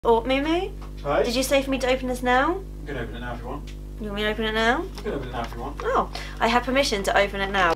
Oh, Moo. Hi. Did you say for me to open this now? You can open it now if you want. You want me to open it now? You can open it now if you want. Oh, I have permission to open it now.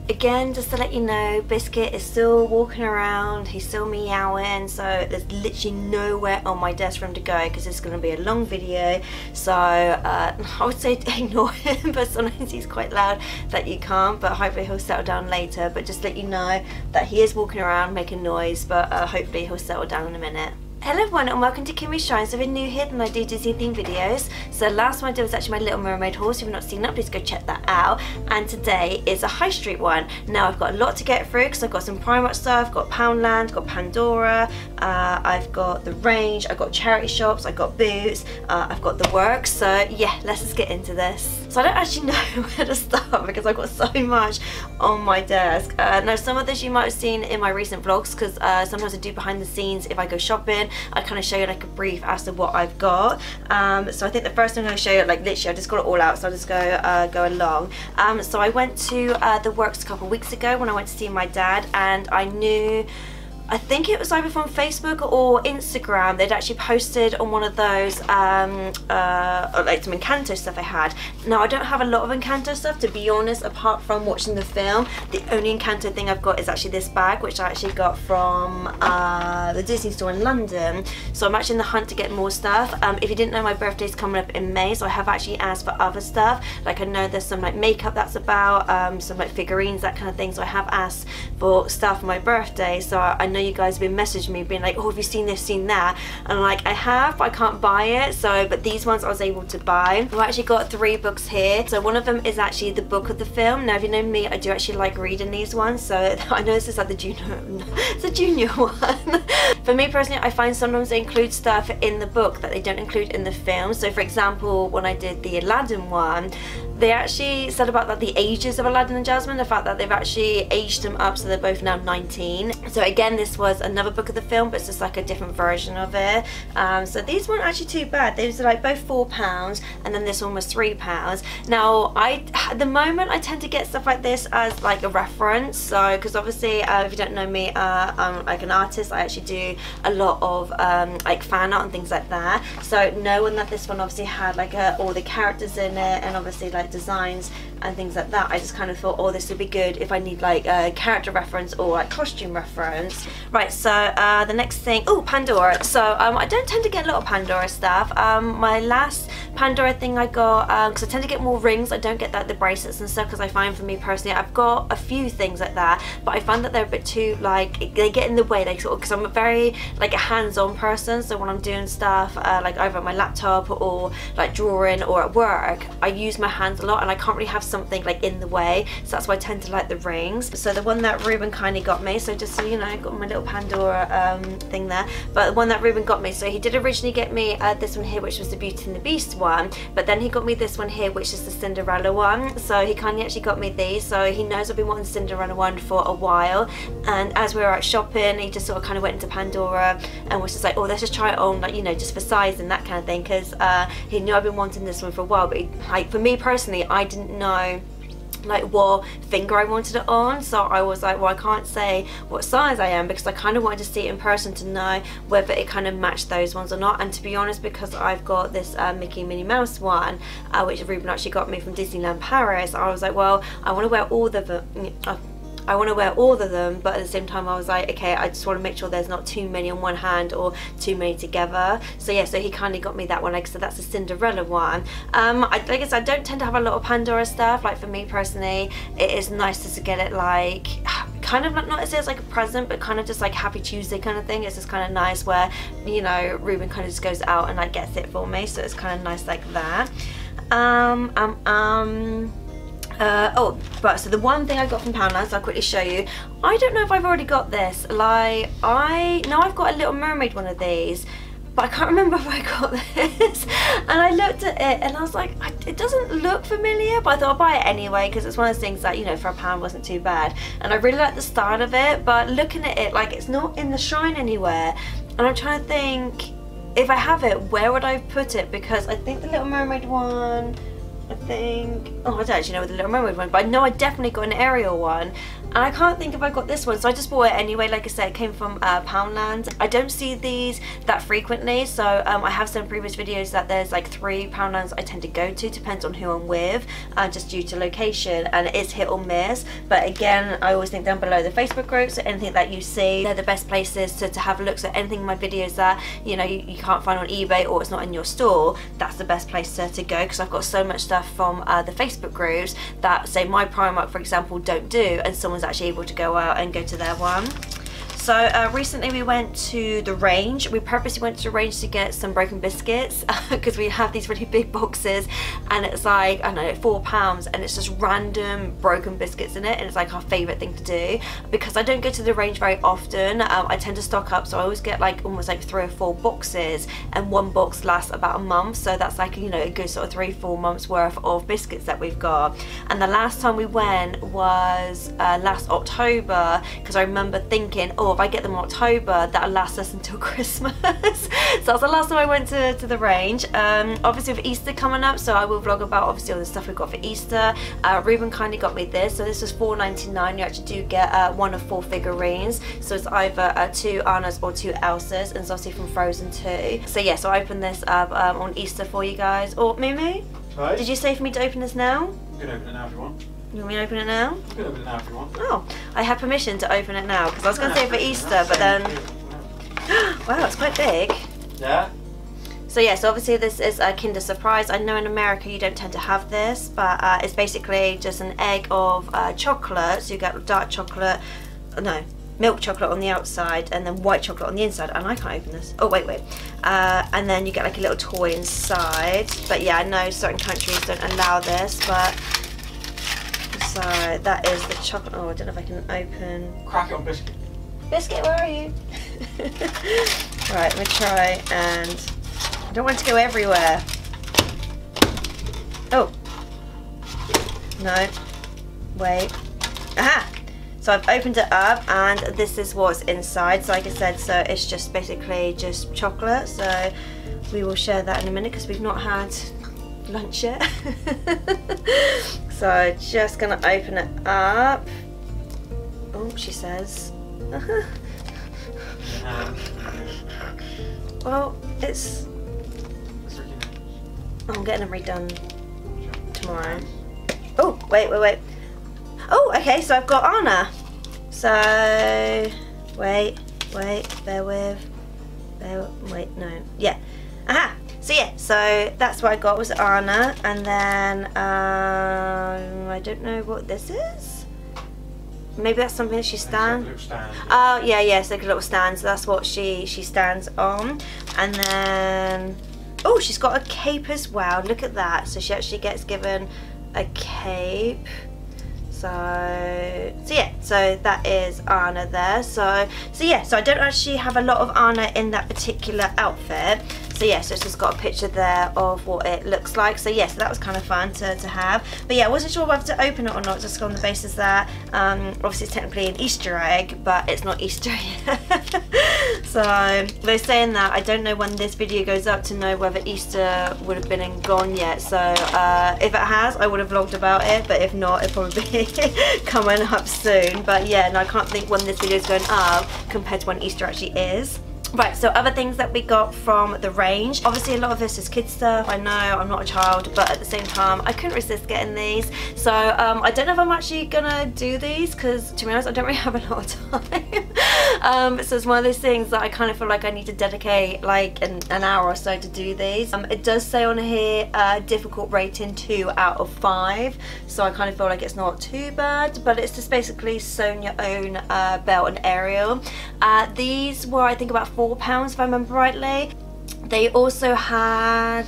Again, just to let you know, Biscuit is still walking around, he's still meowing, so there's literally nowhere on my desk for him to go because it's going to be a long video. So I would say ignore him, but sometimes he's quite loud that you can't, but hopefully he'll settle down later. But just let you know that he is walking around making noise, but hopefully he'll settle down in a minute. Hello everyone and welcome to Kimmy Shines. If you're new here, then I do Disney themed videos. So last one I did was actually my Little Mermaid haul, so if you've not seen that, please go check that out. And today is a high street one. Now I've got a lot to get through because I've got some Primark stuff, I've got Poundland, got Pandora, I've got the range, I've got charity shops, I've got boots, I've got the works. So yeah, let's just get into this. So I don't actually know where to start because I've got so much on my desk. Now some of this you might have seen in my recent vlogs because sometimes I do behind the scenes if I go shopping. I kind of show you like a brief as to what I've got. So I think the first thing I'm going to show you, like literally I just got it all out, so I'll just go along. So I went to the works a couple of weeks ago when I went to see my dad, and I knew, I think it was either from Facebook or Instagram, they'd actually posted on one of those like some Encanto stuff I had. Now I don't have a lot of Encanto stuff, to be honest, apart from watching the film. The only Encanto thing I've got is actually this bag, which I actually got from the Disney store in London. So I'm actually in the hunt to get more stuff. If you didn't know, my birthday's coming up in May, so I have actually asked for other stuff. Like I know there's some like makeup that's about, some like figurines, that kind of thing. So I have asked for stuff for my birthday, so I know you guys have been messaging me being like, oh, have you seen this, seen that? And I'm like, I have, but I can't buy it. So but these ones I was able to buy. I've actually got 3 books here. So one of them is actually the book of the film. Now if you know me, I do actually like reading these ones, so I know this is like the junior it's a junior one. For me personally, I find sometimes they include stuff in the book that they don't include in the film. So for example, when I did the Aladdin one, they actually said about like the ages of Aladdin and Jasmine, the fact that they've actually aged them up so they're both now 19. So again, this was another book of the film, but it's just like a different version of it. So these weren't actually too bad. These are like both £4, and then this one was £3. Now at the moment I tend to get stuff like this as like a reference. So because obviously if you don't know me, I'm like an artist. I actually do a lot of like fan art and things like that. So knowing that this one obviously had like all the characters in it and obviously like designs and things like that, I just kind of thought, oh, this would be good if I need like a character reference or like costume reference. Right, so the next thing, oh, Pandora. So I don't tend to get a lot of Pandora stuff. My last Pandora thing I got, because I tend to get more rings, I don't get the bracelets and stuff, because I find for me personally, I've got a few things like that, but I find that they're a bit too, like, they get in the way, like, sort of, because I'm a very, like, a hands-on person, so when I'm doing stuff, like, either on my laptop or, like, drawing or at work, I use my hands a lot, and I can't really have something, like, in the way, so that's why I tend to like the rings. So the one that Reuben kindly got me, so just so you know, I got my little Pandora thing there, but the one that Reuben got me, so he did originally get me this one here, which was the Beauty and the Beast one, but then he got me this one here, which is the Cinderella one. So he kindly actually got me these, so he knows I've been wanting the Cinderella one for a while, and as we were out shopping, he just sort of kind of went into Pandora and was just like, oh, let's just try it on, like, you know, just for size and that kind of thing, because he knew I've been wanting this one for a while, but he, like, for me personally, I didn't know like what finger I wanted it on, so I was like, well, I can't say what size I am because I kind of wanted to see it in person to know whether it kind of matched those ones or not. And to be honest, because I've got this Mickey and Minnie Mouse one, which Reuben actually got me from Disneyland Paris, I was like, well, I want to wear all of them. I want to wear all of them, but at the same time I was like, okay, I just want to make sure there's not too many on one hand or too many together. So yeah, so he kindly got me that one. Like I said, that's the Cinderella one. Like I said, I don't tend to have a lot of Pandora stuff. Like for me personally, it is nice just to get it like kind of not as like a present, but kind of just like Happy Tuesday kind of thing. It's just kind of nice where, you know, Reuben kind of just goes out and like gets it for me, so it's kind of nice like that. But so the one thing I got from Poundland, I'll quickly show you. I don't know if I've already got this. Like, I know I've got a Little Mermaid one of these, but I can't remember if I got this. And I looked at it and I was like, it doesn't look familiar, but I thought I'll buy it anyway because it's one of those things that, you know, for £1 wasn't too bad. And I really like the style of it, but looking at it, like, it's not in the shrine anywhere. And I'm trying to think, if I have it, where would I put it? Because I think the Little Mermaid one, I don't actually know with the Little Mermaid one, but I know I definitely got an Ariel one, and I can't think if I got this one, so I just bought it anyway. Like I said, it came from Poundland. I don't see these that frequently, so I have said in previous videos that there's like 3 Poundlands I tend to go to, depends on who I'm with, just due to location, and it is hit or miss. But again, I always think down below the Facebook groups, so anything that you see, they're the best places to have a look. So anything in my videos that, you know, you can't find on eBay or it's not in your store, that's the best place to go, because I've got so much stuff from the Facebook groups that, say, my Primark, for example, don't do, and someone's actually able to go out and go to their one. So recently we went to the range. We purposely went to the range to get some broken biscuits because we have these really big boxes, and it's like, I don't know, £4, and it's just random broken biscuits in it, and it's like our favourite thing to do. Because I don't go to the range very often, I tend to stock up, so I always get like almost like 3 or 4 boxes, and one box lasts about a month, so that's like, you know, a good sort of 3-4 months worth of biscuits that we've got. And the last time we went was last October, because I remember thinking, oh, if I get them in October, that'll last us until Christmas. So that's the last time I went to the range. Obviously with Easter coming up, so I will vlog about obviously all the stuff we got for Easter. Reuben kindly got me this, so this was $4.99. You actually do get one of 4 figurines, so it's either 2 Annas or 2 Elsas, and it's obviously from Frozen 2. So yeah, so I opened this up on Easter for you guys. Or Mimi, Hi. did you say for me to open this now? You can open it now if you want. You want me to open it now? You can open it now if you want. Oh, I had permission to open it now, because I was going to say for Easter, but then... Wow, it's quite big. Yeah? So yeah, so obviously this is a Kinder Surprise. I know in America you don't tend to have this, but it's basically just an egg of chocolate. So you get dark chocolate, no, milk chocolate on the outside, and then white chocolate on the inside. And I can't open this. Oh, wait. And then you get like a little toy inside. But yeah, I know certain countries don't allow this, but... So that is the chocolate. Oh, I don't know if I can open. Crack it on biscuit. Biscuit, where are you? Right, let me try, and I don't want it to go everywhere. Oh. No. Wait. Aha! So I've opened it up, and this is what's inside. So like I said, so it's just basically just chocolate. So we will share that in a minute because we've not had lunch yet. So just gonna open it up. Oh, she says. Well, it's... Oh, I'm getting them redone tomorrow. Oh, wait. Oh, okay, so I've got Anna. So, wait, bear with, wait, no, yeah. Aha! So yeah, so that's what I got was Anna, and then I don't know what this is. Maybe that's something that she stands. Oh yeah, it's like a little stand. So that's what she stands on, and then oh, she's got a cape as well. Look at that. So she actually gets given a cape. So yeah, so that is Anna there. So yeah, so I don't actually have a lot of Anna in that particular outfit. So yeah, so it's just got a picture there of what it looks like. So yeah, so that was kind of fun to have. But yeah, I wasn't sure whether to open it or not, just on the basis that obviously it's technically an Easter egg, but it's not Easter yet. So they're saying that I don't know when this video goes up to know whether Easter would have been and gone yet. So if it has, I would have vlogged about it, but if not, it'll probably be coming up soon. But yeah, and I can't think when this video is going up compared to when Easter actually is. Right, so other things that we got from the range. Obviously a lot of this is kids stuff. I know I'm not a child, but at the same time I couldn't resist getting these. So I don't know if I'm actually gonna do these because, to be honest, I don't really have a lot of time. So it's one of those things that I kind of feel like I need to dedicate like an hour or so to do these. It does say on here difficult rating 2 out of 5, so I kind of feel like it's not too bad, but it's just basically sewn your own belt and Ariel. These were, I think, about £4 if I remember rightly. They also had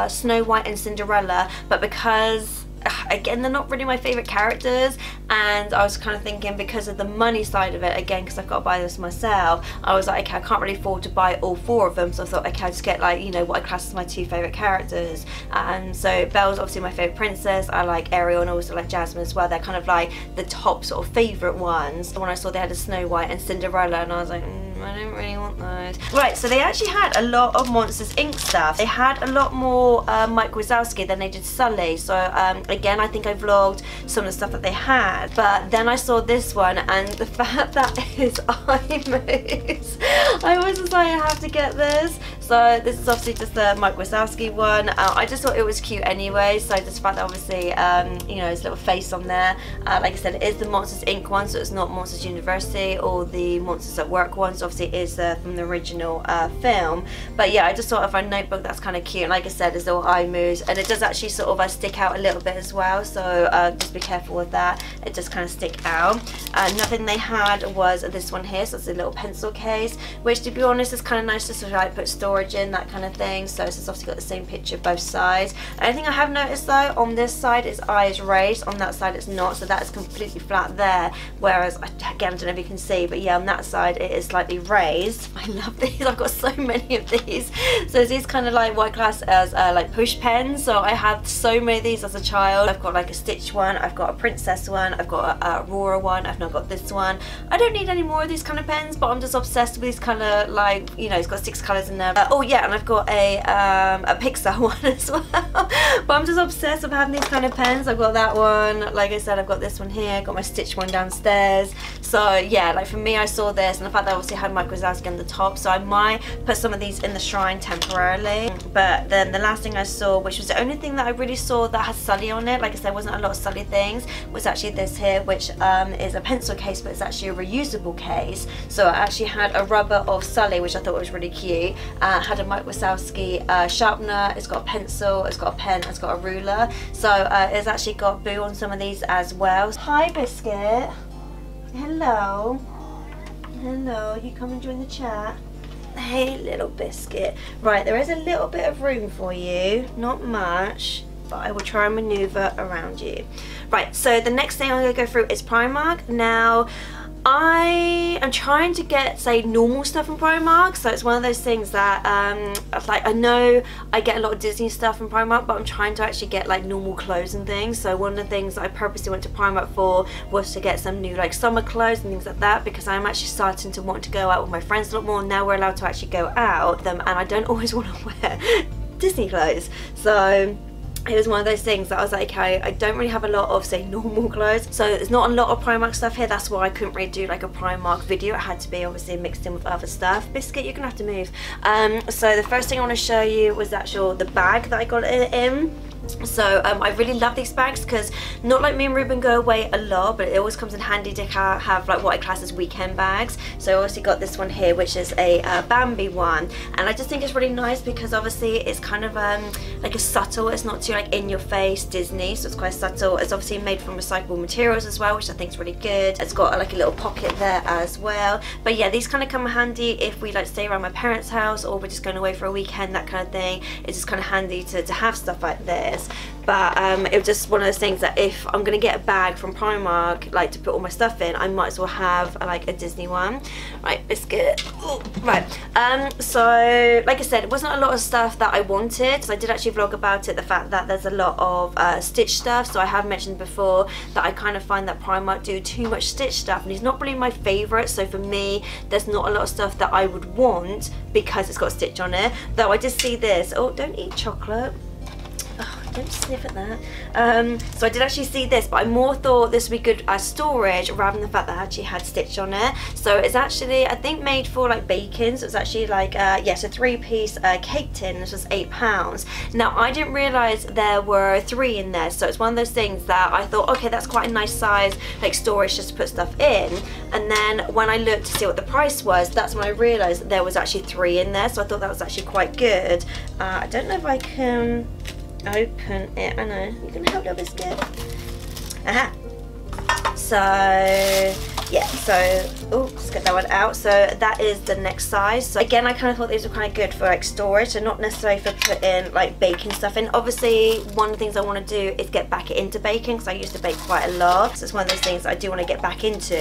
Snow White and Cinderella, but because again, they're not really my favourite characters, and I was kind of thinking, because of the money side of it, again, because I've got to buy this myself, I was like, okay, I can't really afford to buy all 4 of them, so I thought, okay, I'll just get, like, you know, what I class as my 2 favourite characters. So Belle's obviously my favourite princess. I like Ariel and also like Jasmine as well. They're kind of like the top sort of favourite ones. When I saw they had a Snow White and Cinderella, and I was like, I don't really want those. Right, so they actually had a lot of Monsters Inc. stuff. They had a lot more Mike Wazowski than they did Sully. So again, I think I vlogged some of the stuff that they had. But then I saw this one, and the fact that his eye moves, I was just like, I have to get this. So this is obviously just the Mike Wazowski one. I just thought it was cute anyway. So just the fact that obviously, you know, his little face on there. Like I said, it is the Monsters Inc. one, so it's not Monsters University or the Monsters at Work one. So obviously it is from the original film. But yeah, I just thought of a notebook that's kind of cute. And like I said, his little eye moves, and it does actually sort of stick out a little bit as well. So just be careful with that. It just kind of stick out. Another thing they had was this one here. So it's a little pencil case, which, to be honest, is kind of nice to sort of like put storage in, that kind of thing. So it's obviously got the same picture both sides. Only thing I have noticed though, on this side his eye is raised, on that side it's not, so that is completely flat there, whereas again, I don't know if you can see, but yeah, on that side it is slightly raised. I love these. I've got so many of these. So these kind of like what I class as like push pens. So I had so many of these as a child. I've got like a Stitch one, I've got a Princess one, I've got a Aurora one, I've now got this one. I don't need any more of these kind of pens, but I'm just obsessed with these kind of, like, you know, it's got 6 colours in there. Oh yeah, and I've got a Pixar one as well. But I'm just obsessed with having these kind of pens. I've got that one, like I said, I've got this one here, got my Stitch one downstairs. So yeah, like for me, I saw this, and the fact that I obviously had Mike Wazowski on the top, so I might put some of these in the shrine temporarily. But then the last thing I saw, which was the only thing that I really saw that has Sully on it, like I said, wasn't a lot of Sully things, was actually this here, which is a pencil case, but it's actually a reusable case. So I actually had a rubber of Sully, which I thought was really cute. Had a Mike Wazowski sharpener, it's got a pencil, it's got a pen, it's got a ruler. So it's actually got Boo on some of these as well. Hi Biscuit. Hello. Hello, you come and join the chat? Hey little Biscuit. Right, there is a little bit of room for you, not much, but I will try and maneuver around you. Right, so the next thing I'm going to go through is Primark. Now, I am trying to get, say, normal stuff from Primark, so it's one of those things that, like, I know I get a lot of Disney stuff from Primark, but I'm trying to actually get, like, normal clothes and things. So one of the things that I purposely went to Primark for was to get some new, like, summer clothes and things like that, because I'm actually starting to want to go out with my friends a lot more. Now we're allowed to actually go out with them, and I don't always want to wear Disney clothes. So it was one of those things that I was like, okay, I don't really have a lot of, say, normal clothes, so there's not a lot of Primark stuff here. That's why I couldn't really do like a Primark video. It had to be obviously mixed in with other stuff. Biscuit, you're gonna have to move. So the first thing I want to show you was the bag that I got it in. So I really love these bags, because not like me and Ruben go away a lot, but it always comes in handy to have like what I class as weekend bags. So I also got this one here, which is a Bambi one, and I just think it's really nice because obviously it's kind of like a subtle, it's not too like in your face Disney, so it's quite subtle. It's obviously made from recyclable materials as well, which I think is really good. It's got like a little pocket there as well. But yeah, these kind of come handy if we like stay around my parents' house, or we're just going away for a weekend, that kind of thing. It's just kind of handy to have stuff like this. But it was just one of those things that if I'm gonna get a bag from Primark, like to put all my stuff in, I might as well have like a Disney one. Right, Biscuit. Ooh, right, so like I said, it wasn't a lot of stuff that I wanted, so I did actually vlog about it, the fact that there's a lot of Stitch stuff. So I have mentioned before that I kind of find that Primark do too much Stitch stuff, and he's not really my favourite. So for me, there's not a lot of stuff that I would want because it's got Stitch on it. Though I did see this. Oh, don't eat chocolate. Oh, don't sniff at that. So I did actually see this, but I more thought this would be good as storage rather than the fact that it actually had Stitch on it. So it's actually, I think, made for like baking. So it's actually like, yes, a 3-piece cake tin. This was £8. Now I didn't realise there were 3 in there. So it's one of those things that I thought, okay, that's quite a nice size, like storage just to put stuff in. And then when I looked to see what the price was, that's when I realised there was actually 3 in there. So I thought that was actually quite good. I don't know if I can open it. I know, you can help, little Biscuit. Aha. So yeah, so let's get that one out. So that is the next size. So again, I kind of thought these were kind of good for like storage, so not necessarily for putting like baking stuff in. Obviously, one of the things I want to do is get back into baking, because I used to bake quite a lot, so it's one of those things I do want to get back into.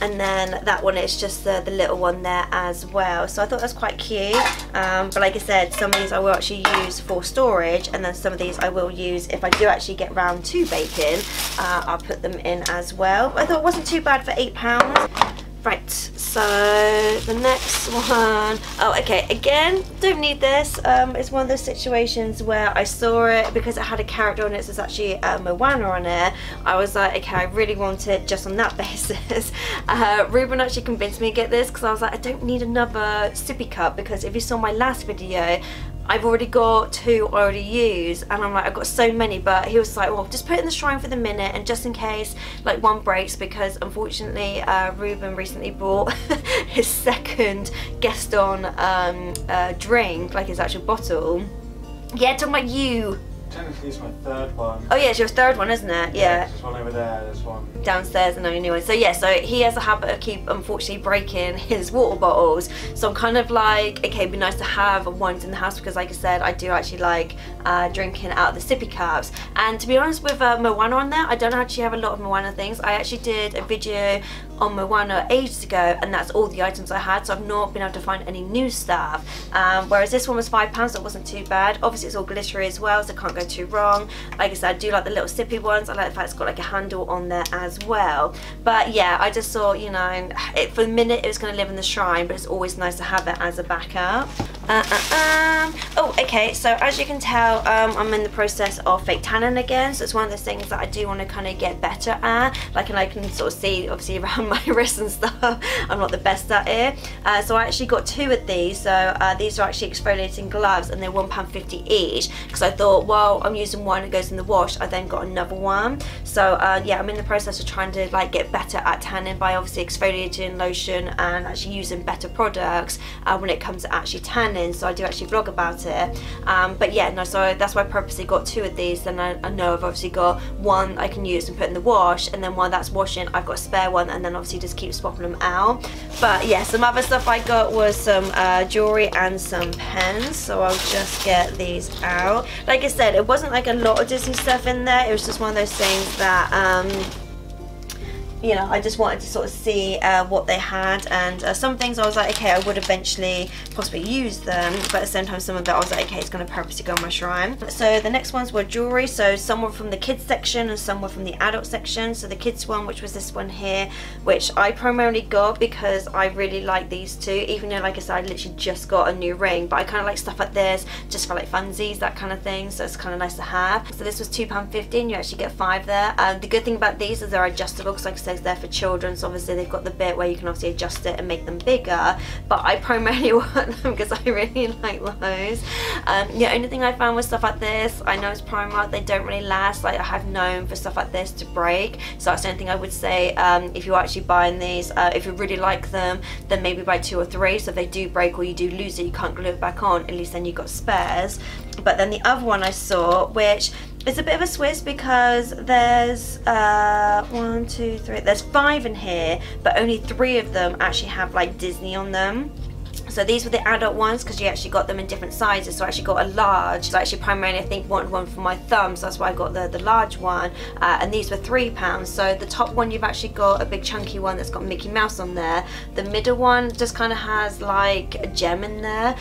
And then that one is just the little one there as well. So I thought that's quite cute. But like I said, some of these I will actually use for storage, and then some of these I will use if I do actually get round to baking. I'll put them in as well. But I thought it wasn't too bad for £8. Right, so the next one, oh okay, again, don't need this. It's one of those situations where I saw it because it had a character on it, so it's actually Moana on it. I was like, okay, I really want it just on that basis. Reuben actually convinced me to get this, because I was like, I don't need another sippy cup, because if you saw my last video, I've already got 2 already used, and I'm like, I've got so many. But he was like, well, just put it in the shrine for the minute, and just in case like one breaks, because unfortunately Reuben recently bought his second Gaston drink, like his actual bottle. Yeah, talking about you. Technically, it's my third one. Oh yeah, it's your third one, isn't it? Yeah. There's one over there, there's one downstairs, and only new one. So yeah, so he has a habit of unfortunately breaking his water bottles. So I'm kind of like, okay, it'd be nice to have ones in the house, because like I said, I do actually like drinking out of the sippy cups. And to be honest, with Moana on there, I don't actually have a lot of Moana things. I actually did a video on Moana ages ago, and that's all the items I had, so I've not been able to find any new stuff. Whereas this one was £5, so it wasn't too bad. Obviously it's all glittery as well, so it can't go too wrong. Like I said, I do like the little sippy ones. I like the fact it's got like a handle on there as well. But yeah, I just thought, you know, for a minute it was going to live in the shrine, but it's always nice to have it as a backup. Oh, okay, so as you can tell, I'm in the process of fake tanning again, so it's one of those things that I do want to kind of get better at. Like, and I can sort of see, obviously, around my wrists and stuff, I'm not the best at it. So I actually got 2 of these. So these are actually exfoliating gloves, and they're £1.50 each, because I thought, well, I'm using one, it goes in the wash. I then got another one. So yeah, I'm in the process of trying to like get better at tanning by obviously exfoliating lotion and actually using better products when it comes to actually tanning. So I do actually vlog about it. But yeah, no, so that's why I purposely got 2 of these. Then I know I've obviously got one I can use and put in the wash, and then while that's washing, I've got a spare one, and then obviously just keep swapping them out. But yeah, some other stuff I got was some jewelry and some pens, so I'll just get these out. Like I said, it wasn't like a lot of Disney stuff in there. It was just one of those things that you know, I just wanted to sort of see what they had, and some things I was like, okay, I would eventually possibly use them, but at the same time some of it I was like, okay, it's going to purposely go on my shrine. So the next ones were jewelry, so some were from the kids section and some were from the adult section. So the kids one, which was this one here, which I primarily got because I really like these two, even though like I said, I literally just got a new ring, but I kind of like stuff like this just for like funsies, that kind of thing, so it's kind of nice to have. So this was £2.50, and you actually get 5 there. The good thing about these is they're adjustable, because like I said, they're for children, so obviously they've got the bit where you can obviously adjust it and make them bigger, but I primarily want them because I really like those. Yeah, only thing I found was stuff like this. I know it's Primark, they don't really last. Like, I have known for stuff like this to break, so that's the only thing I would say. If you're actually buying these, if you really like them, then maybe buy 2 or 3, so if they do break or you do lose it, you can't glue it back on, at least then you've got spares. But then the other one I saw, which it's a bit of a Swiss, because there's 1, 2, 3, there's 5 in here, but only 3 of them actually have like Disney on them. So these were the adult ones, because you actually got them in different sizes. So I actually got a large. So actually primarily I think wanted one for my thumb, so that's why I got the large one. And these were £3. So the top one, you've actually got a big chunky one that's got Mickey Mouse on there. The middle one just kind of has like a gem in there.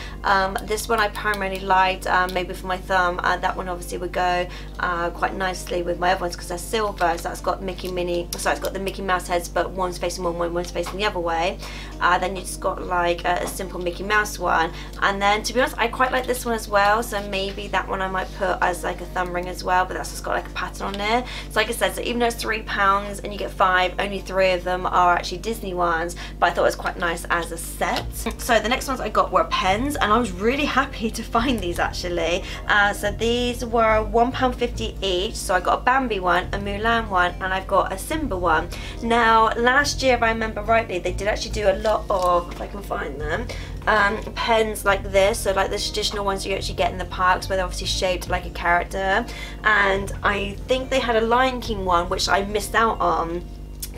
This one I primarily liked, maybe for my thumb. That one obviously would go quite nicely with my other ones, because they're silver. So that's got it's got the Mickey Mouse heads, but one's facing one way, one's facing the other way. Then you just got like a simple Mickey Mouse one, and then to be honest I quite like this one as well, so maybe that one I might put as like a thumb ring as well, but that's just got like a pattern on there. So like I said, so even though it's £3 and you get 5, only 3 of them are actually Disney ones, but I thought it was quite nice as a set. So the next ones I got were pens, and I was really happy to find these actually. So these were £1.50 each, so I got a Bambi one, a Mulan one, and I've got a Simba one. Now last year, if I remember rightly, they did actually do a lot of, if I can find them, pens like this, so like the traditional ones you actually get in the parks, where they're obviously shaped like a character. And I think they had a Lion King one, which I missed out on.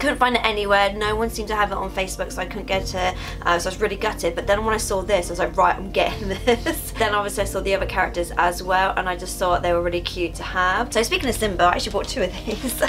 couldn't find it anywhere. No one seemed to have it on Facebook, so I couldn't get it. So I was really gutted. But then when I saw this, I was like, right, I'm getting this. Then obviously I saw the other characters as well, and I just thought they were really cute to have. So speaking of Simba, I actually bought 2 of these.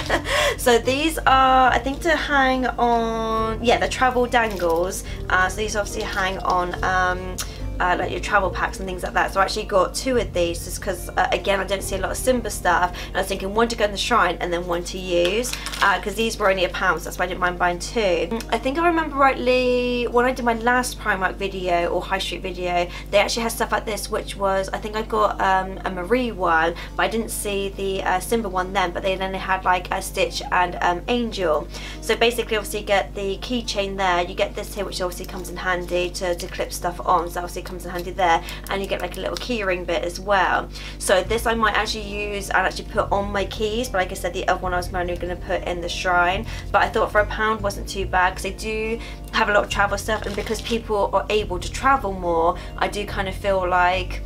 So these are, I think, to hang on, yeah, the travel dangles. So these obviously hang on like your travel packs and things like that. So I actually got 2 of these just because again, I don't see a lot of Simba stuff, and I was thinking one to go in the shrine and then one to use, because these were only £1, so that's why I didn't mind buying 2. I think I remember rightly when I did my last Primark video or high street video, they actually had stuff like this, which was, I think I got a Marie one, but I didn't see the Simba one then, but they then had like a Stitch and Angel. So basically obviously you get the keychain there, you get this here which obviously comes in handy to clip stuff on, so obviously comes in handy there, and you get like a little keyring bit as well. So this I might actually use and actually put on my keys, but like I said, the other one I was mainly going to put in the shrine. But I thought for £1 wasn't too bad, because they do have a lot of travel stuff, and because people are able to travel more, I do kind of feel like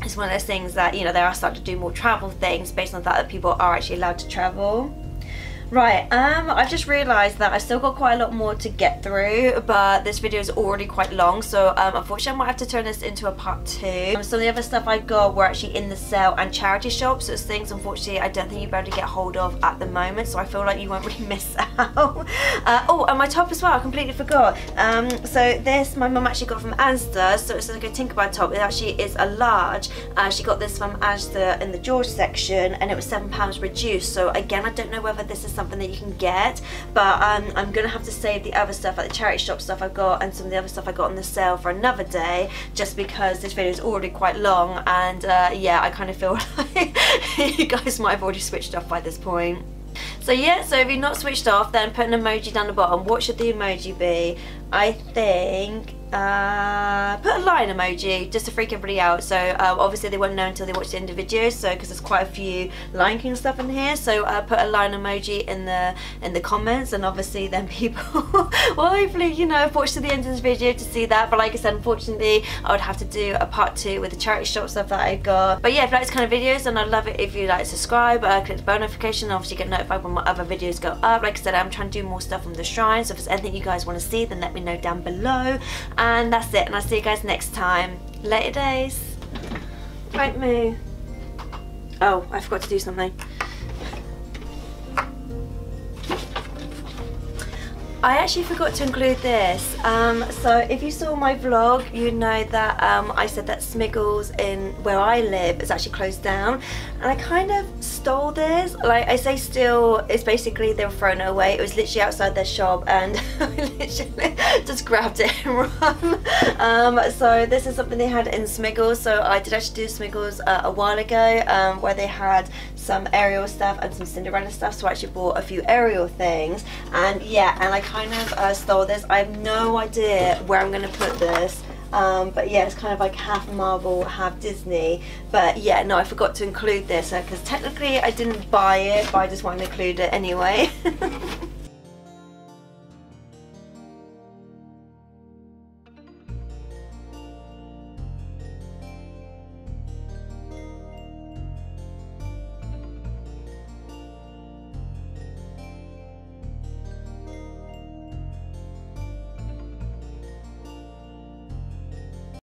it's one of those things that, you know, they are starting to do more travel things based on the fact that people are actually allowed to travel. Right, I've just realised that I've still got quite a lot more to get through, but this video is already quite long, so unfortunately I might have to turn this into a part 2. Some of the other stuff I got were actually in the sale and charity shops, so it's things unfortunately I don't think you'll be able to get hold of at the moment, so I feel like you won't really miss out. Oh, and my top as well, I completely forgot. So this my mum actually got from Asda, so it's like a Tinkerbell top. It actually is a large. She got this from Asda in the George section, and it was £7 reduced, so again I don't know whether this is something that you can get, but I'm gonna have to save the other stuff, like the charity shop stuff I got and some of the other stuff I got on the sale, for another day, just because this video is already quite long, and yeah, I kind of feel like you guys might have already switched off by this point. So yeah, so if you're not switched off, then put an emoji down the bottom. What should the emoji be? I think put a lion emoji just to freak everybody out. So obviously they won't know until they watch the end of the video, so because there's quite a few Lion King stuff in here, so put a lion emoji in the comments, and obviously then people will hopefully, you know, watch to the end of this video to see that. But like I said, unfortunately I would have to do a part 2 with the charity shop stuff that I got. But yeah, if you like this kind of videos, then I'd love it if you like subscribe, click the bell notification, and obviously get notified when my other videos go up. Like I said, I'm trying to do more stuff on the shrine, so if there's anything you guys want to see, then let me know down below. And that's it, and I'll see you guys next time. Later days. Right, Moo. Oh, I forgot to do something. I actually forgot to include this. So if you saw my vlog, you know that I said that Smiggles in where I live is actually closed down, and I kind of stole this. Like I say still, it's basically they were throwing it away. It was literally outside their shop, and I literally just grabbed it and run. So this is something they had in Smiggles. So I did actually do Smiggles a while ago, where they had some Ariel stuff and some Cinderella stuff, so I actually bought a few Ariel things, and yeah, and I kind of stole this. I have no idea where I'm going to put this, but yeah, it's kind of like half Marvel, half Disney. But yeah, no, I forgot to include this because technically I didn't buy it, but I just wanted to include it anyway.